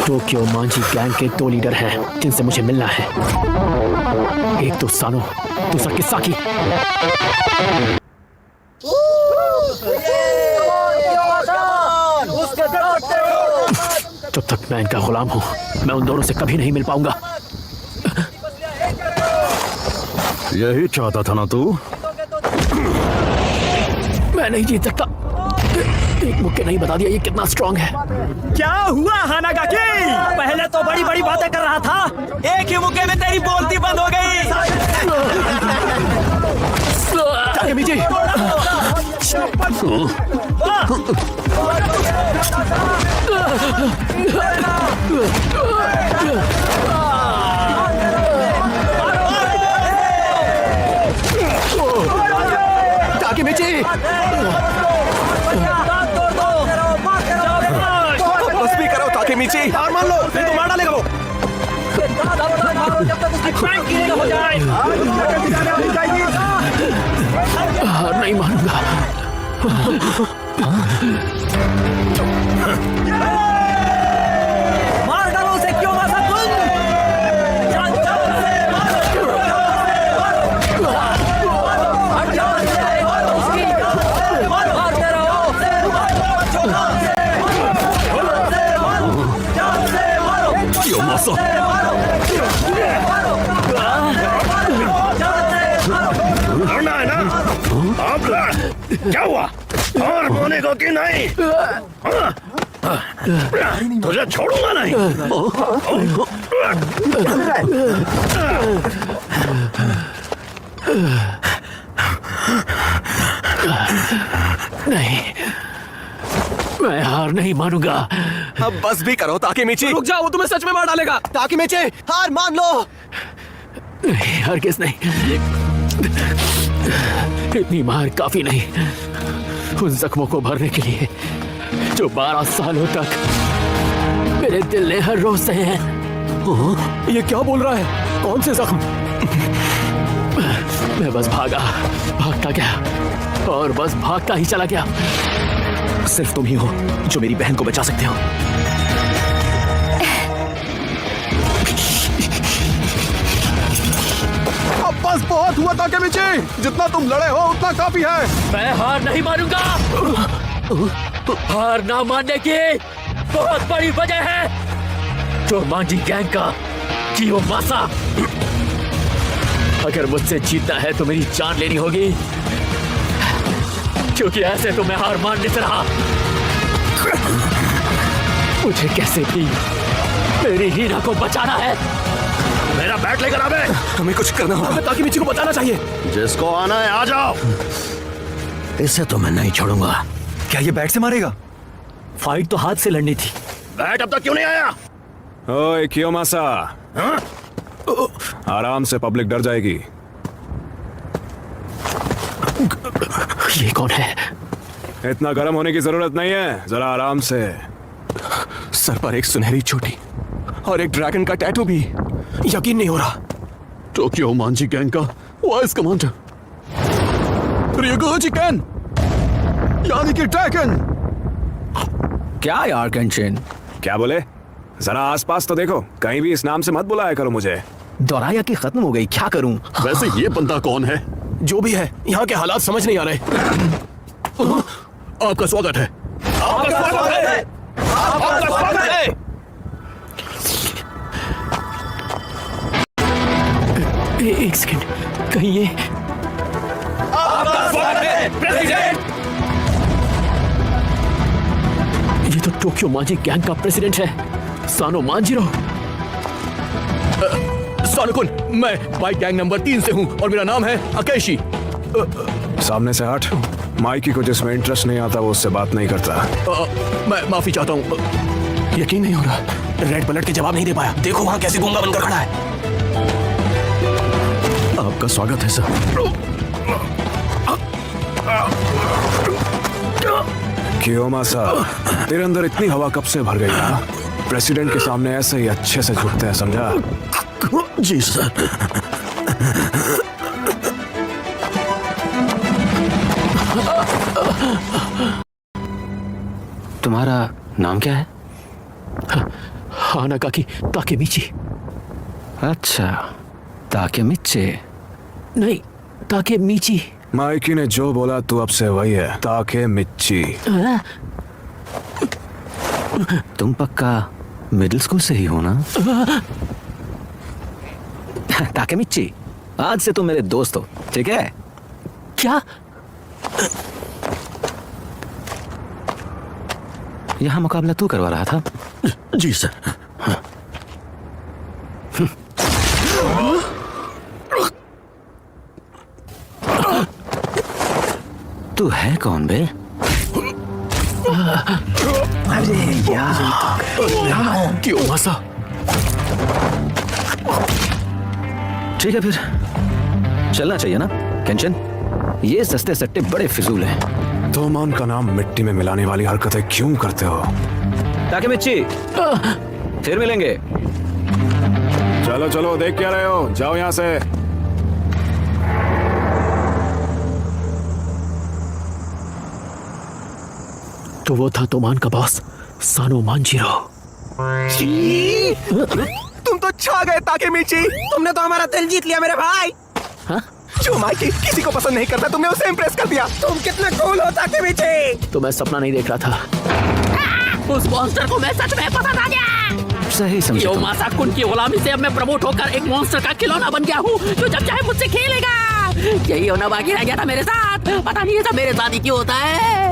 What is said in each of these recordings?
Tokyo Manjhi gang के 2 leader हैं जिनसे मुझे मिलना है। एक तो सानो, दूसरा किसाकी। जब तक मैं इनका गुलाम हूं, मैं उन दोनों से कभी नहीं मिल पाऊंगा। यही चाहता था ना तू? मैं नहीं जीत सकता। एक मुक्के नहीं बता दिया ये कितना स्ट्रांग है। क्या हुआ हानागाकी? पहले तो बड़ी बड़ी बातें कर रहा था, एक ही मुक्के में तेरी बोलती बंद हो गई। ताकेमिची! ताकेमिची! बस भी करो ताकेमिची, हार मान लो, फिर तो मार डालेगा वो। जब तक उसकी बैंक गिरेगा हो जाए। हार नहीं मानूंगा। मार डालो उसे, क्यों मासाकुन? लड़ना है ना? अब लड़। क्या हुआ? हार मानेगा कि नहीं? तुझे छोड़ूंगा नहीं। नहीं, मैं हार नहीं मानूंगा। अब बस भी करो ताकेमिची। रुक जाओ, वो तुम्हें सच में मार डालेगा। ताकेमिची, हार मान लो। नहीं, हरगिज़ नहीं। इतनी मार काफी नहीं उन जख्मों को भरने के लिए जो 12 सालों तक मेरे दिल ने हर रोज सहे हैं। ये क्या बोल रहा है? कौन से जख्म? मैं बस भागता गया और बस भागता ही चला गया। सिर्फ तुम ही हो जो मेरी बहन को बचा सकते हो। अब बस बहुत हुआ ताकेमिची, जितना तुम लड़े हो उतना काफी है। मैं हार नहीं मानूंगा। हार ना मानने की बहुत बड़ी वजह है जो मांझी गैंग का कियोमासा। अगर मुझसे जीतना है तो मेरी जान लेनी होगी, क्योंकि ऐसे तो मैं हार मान नहीं रहा। मुझे कैसे भी मेरी हीना को बचाना है। मेरा बैट लेकर आ बे। हमें कुछ करना होगा, ताकेमिची को बताना चाहिए। जिसको आना है आ जाओ। इसे तो मैं नहीं छोड़ूंगा। क्या ये बैट से मारेगा? फाइट तो हाथ से लड़नी थी। बैट अब तक क्यों नहीं आया? ओए कियोमासा, हाँ? आराम से, पब्लिक डर जाएगी। ये कौन है? इतना गर्म होने की जरूरत नहीं है, जरा आराम से। सर पर एक सुनहरी चोटी और एक ड्रैगन का टैटू भी। यकीन नहीं हो रहा। टोक्यो मांझी गैंग का वाइस कमांडर रियोगो चिकन, यानी कि ड्रैगन। क्या यार केंशिन? क्या बोले? जरा आसपास तो देखो, कहीं भी इस नाम से मत बुलाया करो मुझे। दोराया की खत्म हो गई, क्या करूं? वैसे ये बंदा कौन है? जो भी है, यहाँ के हालात समझ नहीं आ रहे। आपका स्वागत है। आपका स्वागत है। आपका स्वागत है। एक सेकंड, कहीं ये आपका स्वागत है प्रेसिडेंट। ये तो टोक्यो मांझी गैंग का प्रेसिडेंट है, सानो मांजिरो। सानुकुन, मैं बाइक गैंग नंबर 3 से हूँ और मेरा नाम है अकेशी। सामने से हट। माइकी को जिसमें इंटरेस्ट नहीं आता वो उससे बात नहीं करता। मैं माफी चाहता हूँ। यकीन नहीं हो रहा, रेड पलट के जवाब नहीं दे पाया। देखो वहाँ कैसे गूंगा बनकर खड़ा है। आपका स्वागत है सर। कियोमासा, तेरे अंदर इतनी हवा कब से भर गई ना? प्रेसिडेंट के सामने ऐसे ही अच्छे से झुकते हैं, समझा? जी सर। तुम्हारा नाम क्या है? हानागाकी ताकेमिची। अच्छा, ताकेमिची। नहीं, ताकेमिची। माइकी ने जो बोला तू अब से वही है, ताकेमिची। तुम पक्का मिडिल स्कूल से ही हो ना? ताकेमिची, आज से तुम मेरे दोस्त हो, ठीक है? क्या? यहाँ मुकाबला तू करवा रहा था? जी सर। तू है कौन बे? अरे यार, क्यों मसा? ठीक है फिर चलना चाहिए ना केंचन? ये सस्ते सट्टे बड़े फिजूल हैं। तोमान का नाम मिट्टी में मिलाने वाली हरकतें क्यों करते हो? ताकेमिची, फिर मिलेंगे। चलो चलो, देख क्या रहे हो, जाओ यहाँ से। तो वो था तोमान का बॉस सानो मांजिरो। तुम तो छा गए ताकेमिची। तुमने तो हमारा दिल जीत लिया मेरे भाई। हाँ? जो माइकी किसी को पसंद नहीं करता, तुमने उसे इम्प्रेस कर दिया। तुम कितने कूल हो ताकेमिची। तो मैं सपना नहीं देख रहा था। उस मॉन्स्टर को मैं सच में पसंद आ गया। सही समझे यो तुम। मासाकुन की गुलामी से अब मैं प्रमोट होकर एक मॉन्स्टर का खिलौना बन गया हूँ जो जब चाहे मुझसे खेलेगा। यही होना बाकी रह गया था मेरे साथ। पता नहीं ये सब मेरे साथ ही क्यों होता है।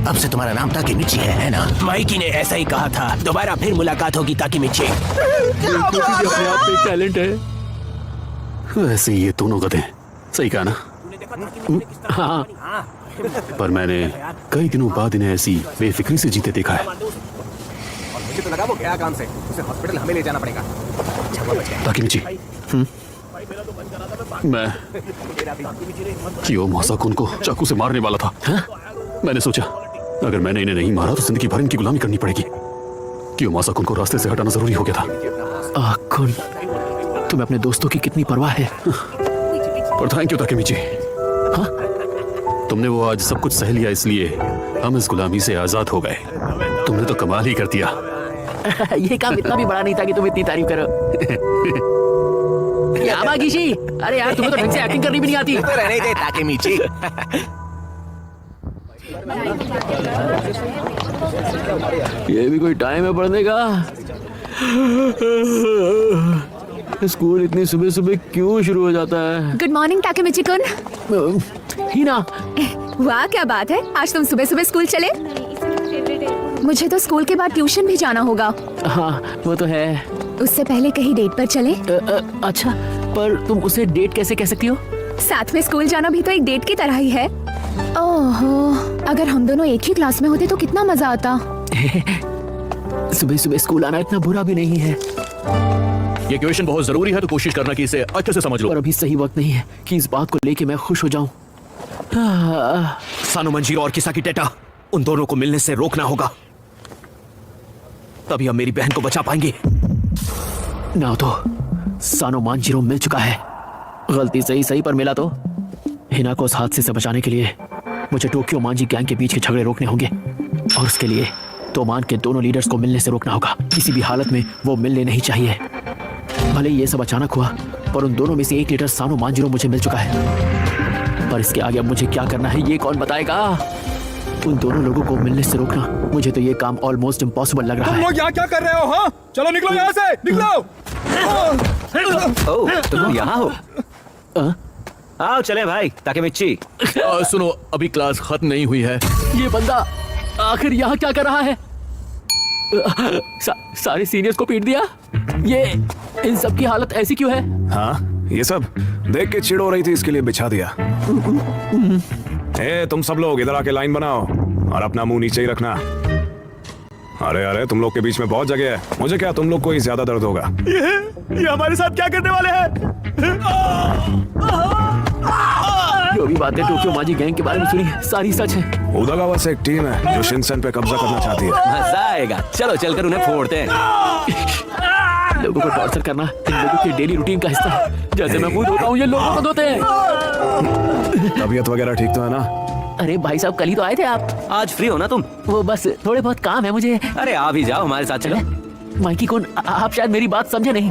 अब से तुम्हारा नाम ताकेमिची है ना? माइकी ने ऐसा ही कहा था। दोबारा फिर मुलाकात होगी ताकेमिची। अपने आप में टैलेंट है। वैसे ये दोनों गधे, सही कहा ना? हाँ, पर मैंने कई दिनों बाद इन्हें ऐसी बेफिक्री से जीते देखा है। मुझे तो लगा वो गया काम से, उसे हॉस्पिटल हमें ले जाना पड़ेगा। ताकेमिची, मैं कियो मासाकुन को चाकू से मारने वाला था। मैंने सोचा अगर मैंने इन्हें नहीं मारा तो जिंदगी भर इनकी गुलामी करनी पड़ेगी। कियो मासाकुन को रास्ते से हटाना जरूरी हो गया था। आकुन, तुम्हें अपने दोस्तों की कितनी परवाह है। पर थैंक यू ताकेमिची। हाँ, तुमने वो आज सब कुछ सह लिया, इसलिए हम इस गुलामी से आजाद हो गए। तुमने तो कमाल ही कर दिया। ये काम इतना भी बड़ा नहीं था कि तुम इतनी तारीफ करो। यामागिशी, अरे यार तुम्हें तो ढंग से एक्टिंग करनी भी नहीं आती। तो रहने दे ताकेमिची। ये भी कोई टाइम है पढ़ने का? स्कूल इतनी सुबह सुबह क्यों शुरू हो जाता है? गुड मॉर्निंग ताकेमिची कुन। हीना, वाह क्या बात है, आज तुम सुबह सुबह स्कूल चले। मुझे तो स्कूल के बाद ट्यूशन भी जाना होगा। हाँ वो तो है। उससे पहले कहीं डेट पर चले। अच्छा, पर तुम उसे डेट कैसे कह सकती हो? साथ में स्कूल जाना भी तो एक डेट की तरह ही है। ओहो, अगर हम दोनों एक ही क्लास में होते तो कितना मजा आता। सुबह सुबह स्कूल आना इतना बुरा भी नहीं है। ये क्वेश्चन बहुत जरूरी है, तो कोशिश करना कि इसे अच्छे से समझ लो। पर अभी सही वक्त नहीं है कि इस बात को लेके मैं खुश हो जाऊं। सानो मंजीरो और किसाकी टेटा, उन दोनों को मिलने से रोकना होगा, तभी हम मेरी बहन को बचा पाएंगे। ना तो सानो मांजिरो मिल चुका है, गलती से ही सही पर मिला तो। हिना को उस हादसे से बचाने के लिए मुझे टोक्यो मांजी गैंग के बीच के झगड़े रोकने होंगे, और उसके लिए तोमान के दोनों लीडर्स को मिलने से रोकना होगा। किसी भी हालत में वो मिलने नहीं चाहिए। भले ये सब अचानक हुआ, पर उन दोनों में से एक लीडर सानो मांजिरो मुझे मिल चुका है। पर इसके आगे अब मुझे क्या करना है ये कौन बताएगा? उन दोनों लोगों को मिलने से रोकना, मुझे तो ये काम ऑलमोस्ट इम्पॉसिबल लग रहा है। तुम लोग यहाँ क्या कर रहे हो? हाँ, चलो निकलो यहाँ से, निकलो। ओह, तुम यहाँ हो? आओ चले भाई ताकेमिची। सुनो, अभी क्लास खत्म नहीं हुई है। ये बंदा आखिर यहाँ क्या कर रहा है? सारे सीनियर्स को पीट दिया। ये इन सब की हालत ऐसी क्यों है? हाँ, ये सब देख के चिढ़ हो रही थी, इसके लिए बिछा दिया। ए, तुम सब लोग इधर आके लाइन बनाओ और अपना मुंह नीचे ही रखना। अरे अरे, तुम लोग के बीच में बहुत जगह है। मुझे क्या, तुम लोग को ही ज्यादा दर्द होगा। ये हमारे साथ क्या करने वाले हैं? जो भी बातें टोक्यो मांजी गैंग के बारे में सुनी सारी सच है। उदागावा से एक टीम है जो शिनसेन पे कब्जा करना चाहती है। मजा आएगा, चलो चलकर उन्हें फोड़ते हैं। लोगों को टॉर्चर करना इन लोगों की डेली रूटीन का हिस्सा है। जैसे मैं मुंह धोता हूँ, ये लोगों को धोते हैं। तबीयत वगैरह ठीक तो है ना? अरे भाई साहब, कल ही तो आए थे आप। आज फ्री हो ना तुम? वो बस थोड़े बहुत काम है मुझे। अरे आ भी जाओ, हमारे साथ चलो। माइकी कौन? आप शायद मेरी बात समझे नहीं।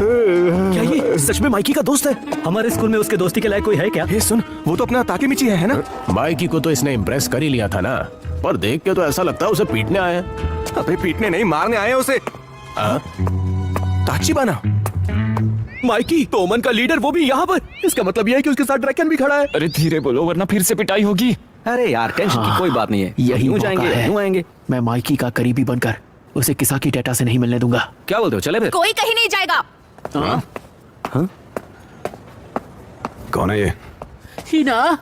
क्या ये सच में माइकी का दोस्त है? हमारे स्कूल में उसके दोस्ती के लायक कोई है क्या? ये सुन, वो तो अपना ताकेमिची है ना? माइकी को तो इसने इम्प्रेस कर ही लिया था ना, पर देख के तो ऐसा लगता है उसे पीटने आए हैं। अबे पीटने नहीं, मारने आए हैं उसे। ताचिबाना। माइकी तोमन का लीडर, वो भी यहाँ पर। इसका मतलब यह है कि उसके साथ ड्रैकन भी खड़ा है। अरे धीरे बोलो वरना फिर से पिटाई होगी। अरे यार टेंशन की कोई बात नहीं है, यही यूं मौका जाएंगे है। यूं आएंगे। मैं माइकी का करीबी बनकर उसे किसाकी टेटा से नहीं मिलने दूंगा। क्या बोलते हो, चले फिर? कोई कहीं नहीं जाएगा। कौन है ये? हिना,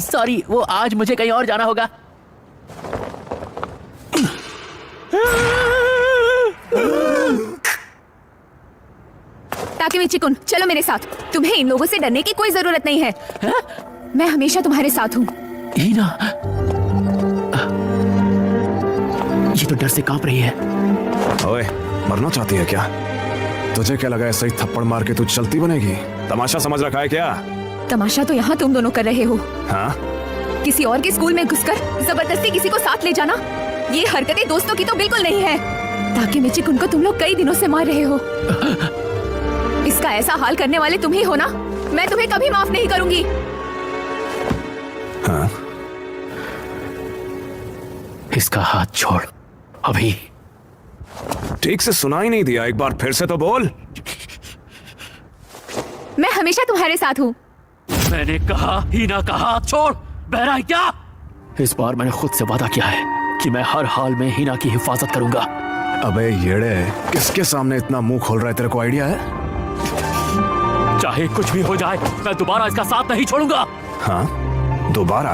सॉरी, वो आज मुझे कहीं और जाना होगा। ताकेमिची कुन, चलो मेरे साथ। तुम्हें इन लोगों से डरने की कोई जरूरत नहीं है। मैं हमेशा तुम्हारे साथ हूँ। हिना, ये तो डर से कांप रही है। ओए, मरना चाहती है क्या? तुझे क्या लगा ऐसा ही थप्पड़ मार के तू चलती बनेगी? तमाशा समझ रखा है क्या? तमाशा तो यहाँ तुम दोनों कर रहे हो। हाँ? किसी और के स्कूल में घुसकर जबरदस्ती किसी को साथ ले जाना, ये हरकतें दोस्तों की तो बिल्कुल नहीं है। ताकेमिची कुन को तुम लोग कई दिनों से मार रहे हो। इसका ऐसा हाल करने वाले तुम ही हो ना? मैं तुम्हें कभी माफ नहीं करूंगी। हाँ? इसका हाथ छोड़ अभी। ठीक से सुनाई नहीं दिया, एक बार फिर से तो बोल। मैं हमेशा तुम्हारे साथ हूँ। मैंने कहा हिना का हाथ छोड़। बहरा है क्या? इस बार मैंने खुद से वादा किया है कि मैं हर हाल में हिना की हिफाजत करूंगा। अबे येड़े, किसके सामने इतना मुंह खोल रहा है? तेरे को आइडिया है? चाहे कुछ भी हो जाए, मैं दोबारा इसका साथ नहीं छोड़ूंगा। हाँ? दोबारा?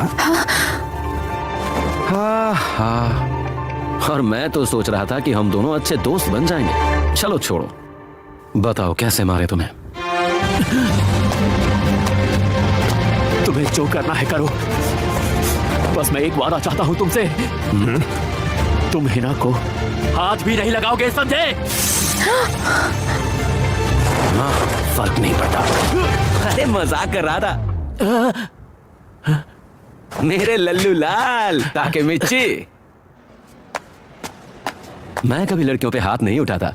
हाँ। और मैं तो सोच रहा था कि हम दोनों अच्छे दोस्त बन जाएंगे। चलो छोड़ो, बताओ कैसे मारे तुम्हें? तुम्हें जो करना है करो, बस मैं एक वादा चाहता हूं तुमसे। तुम हिना को हाथ भी नहीं लगाओगे, समझे? हाँ, फर्क नहीं पड़ता। अरे मजाक कर रहा था मेरे लल्लू लाल। ताकेमिची, मैं कभी लड़कियों पे हाथ नहीं उठाता।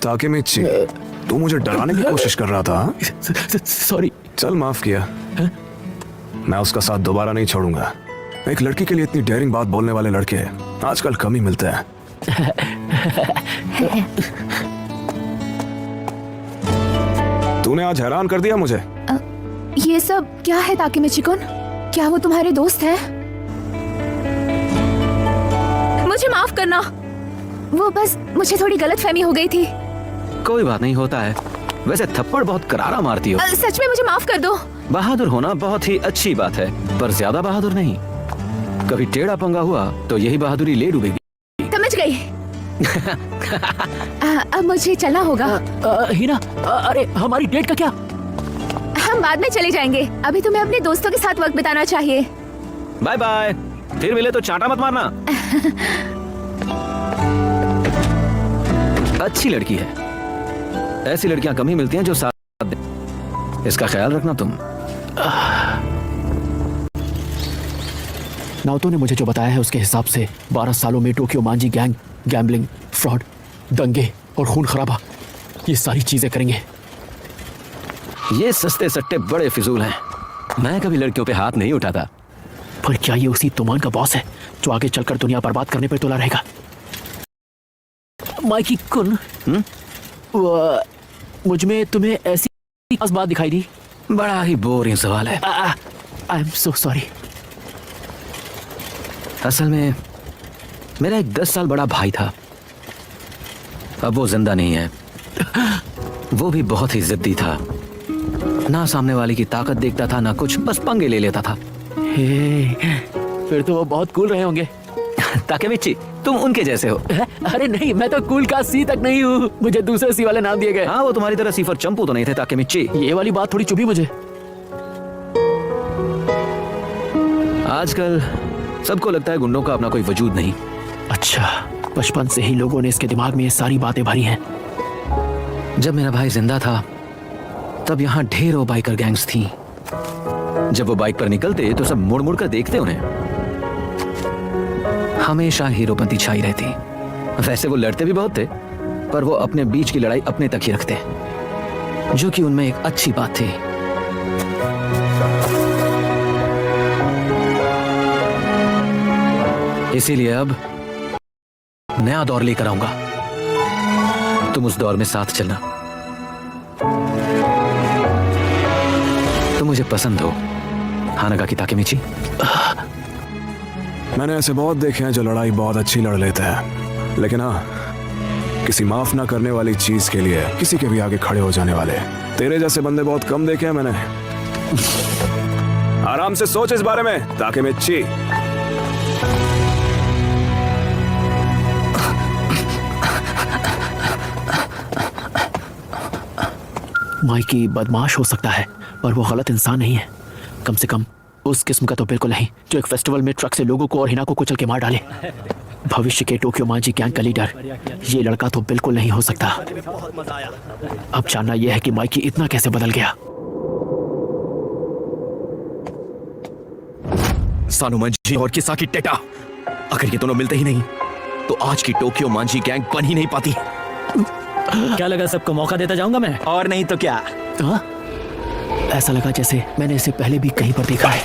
ताकेमिची, तू मुझे डराने की कोशिश कर रहा था? सॉरी। चल माफ किया। मैं उसका साथ दोबारा नहीं छोड़ूंगा। एक लड़की के लिए इतनी डेयरिंग बात बोलने वाले लड़के आजकल कम ही मिलते हैं। तूने आज हैरान कर दिया मुझे। ये सब क्या है ताकेमिची कुन? क्या वो तुम्हारे दोस्त हैं? मुझे माफ करना, वो बस मुझे थोड़ी गलतफहमी हो गई थी। कोई बात नहीं, होता है। वैसे थप्पड़ बहुत करारा मारती हो। सच में मुझे माफ कर दो। बहादुर होना बहुत ही अच्छी बात है, पर ज्यादा बहादुर नहीं। कभी टेढ़ा पंगा हुआ तो यही बहादुरी ले डूबेगी। समझ गई। अब मुझे चलना होगा। हिना, अरे हमारी डेट का क्या? हम बाद में चले जाएंगे। अभी तुम्हें अपने दोस्तों के साथ वक्त बिताना चाहिए। बाय बाय, फिर मिले तो चांटा मत मारना। अच्छी लड़की है, ऐसी लड़कियां कम ही मिलती हैं जो साथ दें। इसका ख्याल रखना तुम। नाओतो ने मुझे जो बताया है उसके हिसाब से 12 सालों में Tokyo Manjhi gang gambling, fraud, दंगे और खून खराबा, ये सारी चीजें करेंगे। ये सस्ते सट्टे बड़े फिजूल हैं। मैं कभी लड़कियों पे हाथ नहीं उठाता। पर क्या ये उसी तुमान का बॉस है जो आगे चलकर दुनिया बर्बाद करने पर तुला रहेगा? माइकी कुन, मुझ में तुम्हें ऐसी खास बात दिखाई दी? बड़ा ही बोरिंग सवाल है। I am so sorry. असल में मेरा एक 10 साल बड़ा भाई था। अब वो जिंदा नहीं है। वो भी बहुत ही जिद्दी था, ना सामने वाले की ताकत देखता था ना कुछ, बस पंगे ले लेता था। फिर तो वो बहुत कूल रहे होंगे। ताकेमिची, तुम उनके जैसे हो। अरे नहीं, मैं तो कूल का सी तक नहीं हूँ, मुझे दूसरे सी वाले नाम दिए गए। हाँ, वो तुम्हारी तरह सीफर चंपू तो नहीं थे ताकेमिची। ये वाली बात थोड़ी चुभी मुझे। आजकल सबको लगता है गुंडों का अपना कोई वजूद नहीं। अच्छा, बचपन से ही लोगों ने इसके दिमाग में ये सारी बातें भरी हैं। जब मेरा भाई जिंदा था तब यहाँ ढेरों बाइकर गैंग्स थी। जब वो बाइक पर निकलते तो सब मुड़ मुड़ कर देखते उन्हें। हमेशा हीरोपंती छाई रहती। वैसे वो लड़ते भी बहुत थे, पर वो अपने बीच की लड़ाई अपने तक ही रखते, जो कि उनमें एक अच्छी बात थी। इसीलिए अब नया दौर लेकर आऊंगा। तुम उस दौर में साथ चलना। तुम मुझे पसंद हो, हानागाकी ताकेमिची। मैंने ऐसे बहुत देखे हैं जो लड़ाई बहुत अच्छी लड़ लेते हैं, लेकिन हाँ, किसी माफ ना करने वाली चीज के लिए किसी के भी आगे खड़े हो जाने वाले तेरे जैसे बंदे बहुत कम देखे हैं मैंने। आराम से सोच इस बारे में ताकेमिची। माइकी बदमाश हो सकता है, पर वो गलत इंसान नहीं है। कम से कम उस किस्म का तो बिल्कुल नहीं जो एक फेस्टिवल में ट्रक से लोगों को और हिना को कुचल के मार डाले। भविष्य के टोक्यो मांजी गैंग का लीडर ये लड़का तो बिल्कुल नहीं हो सकता। अब जानना यह है कि माइकी इतना कैसे बदल गया। सानो मांजी और किसाकी टेटा, अगर ये दोनों मिलते ही नहीं तो आज की टोक्यो मांजी गैंग बन ही नहीं पाती। क्या लगा सबको मौका देता जाऊंगा मैं? और नहीं तो क्या? हाँ? ऐसा लगा जैसे मैंने इसे पहले भी कहीं पर देखा है।